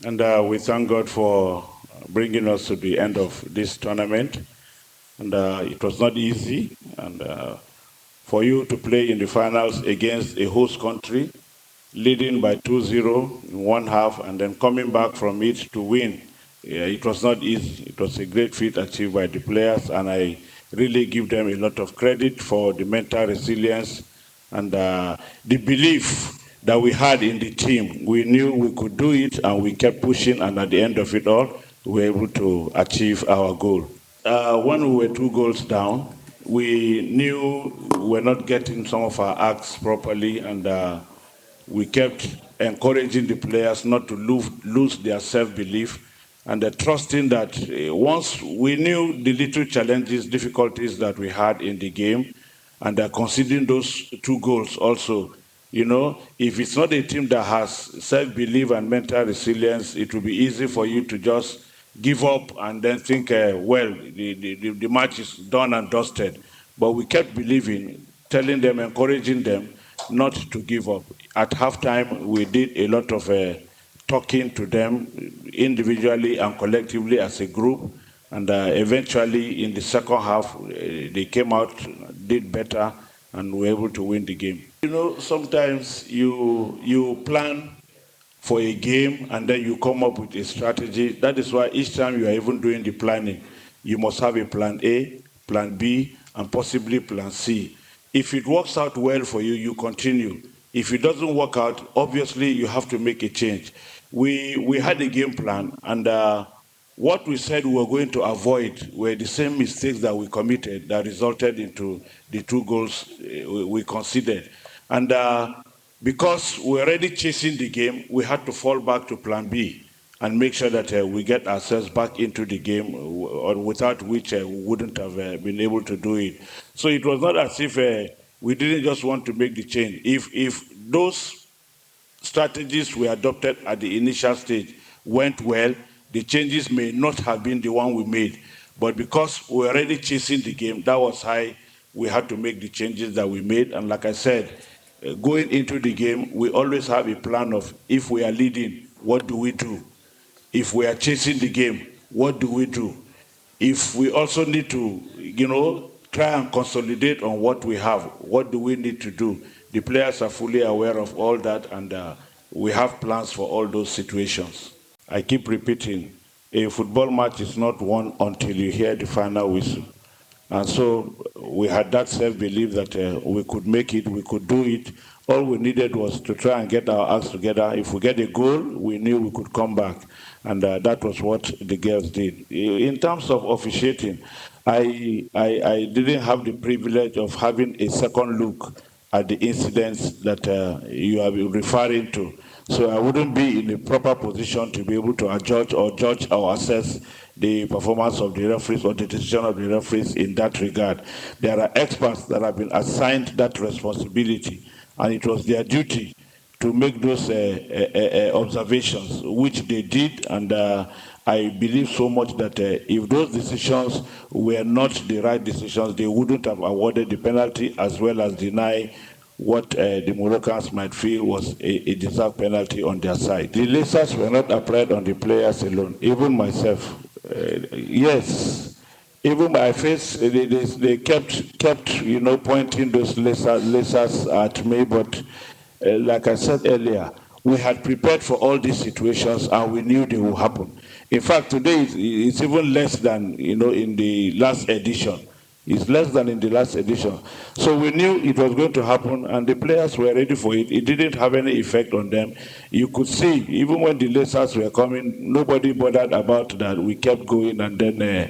And we thank God for bringing us to the end of this tournament. And it was not easy. And for you to play in the finals against a host country, leading by 2-0 in one half, and then coming back from it to win, yeah, it was not easy. It was a great feat achieved by the players, and I really give them a lot of credit for the mental resilience and the belief that we had in the team. We knew we could do it, and we kept pushing, and at the end of it all, we were able to achieve our goal. When we were 2 goals down, we knew we were not getting some of our acts properly, and we kept encouraging the players not to lose their self-belief and trusting that once we knew the little challenges, difficulties that we had in the game, and considering those 2 goals also, if it's not a team that has self-belief and mental resilience, it will be easy for you to just give up and then think, well, the match is done and dusted. But we kept believing, telling them, encouraging them not to give up. At halftime, we did a lot of talking to them individually and collectively as a group. And eventually, in the second half, they came out, did better, and were able to win the game. Sometimes you plan for a game and then you come up with a strategy. That is why each time you are even doing the planning, you must have a plan A, plan B, and possibly plan C. If it works out well for you, you continue. If it doesn't work out, obviously you have to make a change. We had a game plan, and what we said we were going to avoid were the same mistakes that we committed that resulted into the 2 goals we conceded. And because we're already chasing the game, we had to fall back to plan B and make sure that we get ourselves back into the game, without which we wouldn't have been able to do it. So it was not as if we didn't just want to make the change. If those strategies we adopted at the initial stage went well, the changes may not have been the one we made. But because we're already chasing the game, that was why we had to make the changes that we made. And like I said, going into the game, we always have a plan of if we are leading, what do we do? If we are chasing the game, what do we do? If we also need to, try and consolidate on what we have, what do we need to do? The players are fully aware of all that, and we have plans for all those situations. I keep repeating, a football match is not won until you hear the final whistle. And so we had that self-belief that we could make it, we could do it. All we needed was to try and get our acts together. If we get a goal, we knew we could come back. And that was what the girls did. In terms of officiating, I didn't have the privilege of having a second look at the incidents that you are referring to. So I wouldn't be in a proper position to be able to judge or assess the performance of the referees or the decision of the referees in that regard. There are experts that have been assigned that responsibility, and it was their duty to make those observations, which they did, and I believe so much that if those decisions were not the right decisions, they wouldn't have awarded the penalty as well as deny what the Moroccans might feel was a deserved penalty on their side. The lasers were not applied on the players alone, even myself. Yes, even my face, they kept pointing those lasers at me, but like I said earlier, we had prepared for all these situations and we knew they would happen. In fact, today it's even less than in the last edition. It's less than in the last edition. So we knew it was going to happen, and the players were ready for it. It didn't have any effect on them. You could see, even when the lasers were coming, nobody bothered about that. We kept going, and then we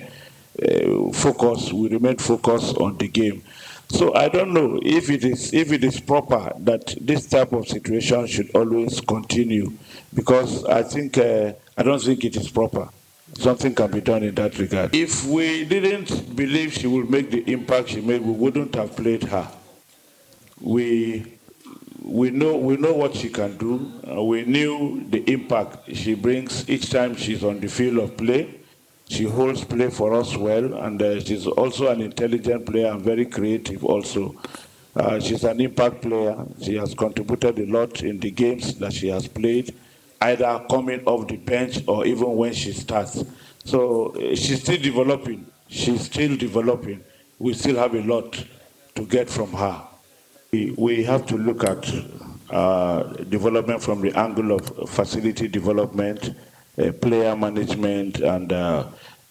remained focused on the game. So I don't know if it is proper that this type of situation should always continue, because I don't think it is proper. Something can be done in that regard. If we didn't believe she would make the impact she made, we wouldn't have played her. We know what she can do. We knew the impact she brings each time she's on the field of play. She holds play for us well, and she's also an intelligent player and very creative also. She's an impact player. She has contributed a lot in the games that she has played. either coming off the bench or even when she starts. So she's still developing. She's still developing. We still have a lot to get from her. We have to look at development from the angle of facility development, player management, and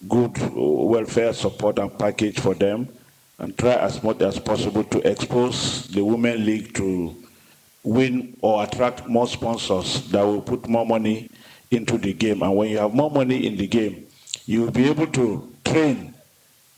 good welfare support and package for them, and try as much as possible to expose the Women League to win or attract more sponsors that will put more money into the game. And when you have more money in the game, you will be able to train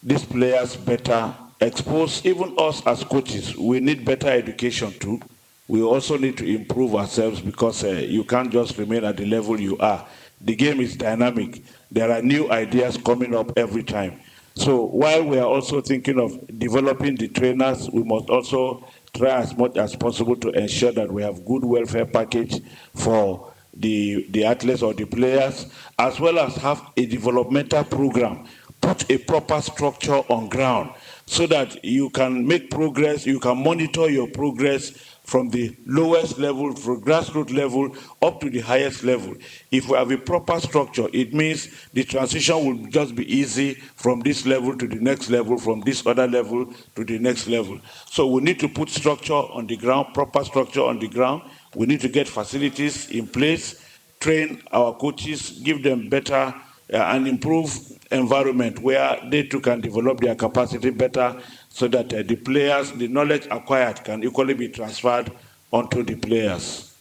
these players better, expose even us as coaches. We need better education too. We also need to improve ourselves because you can't just remain at the level you are. The game is dynamic. There are new ideas coming up every time. So while we are also thinking of developing the trainers, we must also try as much as possible to ensure that we have good welfare package for the athletes or the players, as well as have a developmental program, put a proper structure on ground so that you can make progress, you can monitor your progress from the lowest level, from grassroots level, up to the highest level. If we have a proper structure, it means the transition will just be easy from this level to the next level, from this other level to the next level. So we need to put structure on the ground, proper structure on the ground. We need to get facilities in place, train our coaches, give them better and improve environment where they too can develop their capacity better so that the players, the knowledge acquired can equally be transferred onto the players.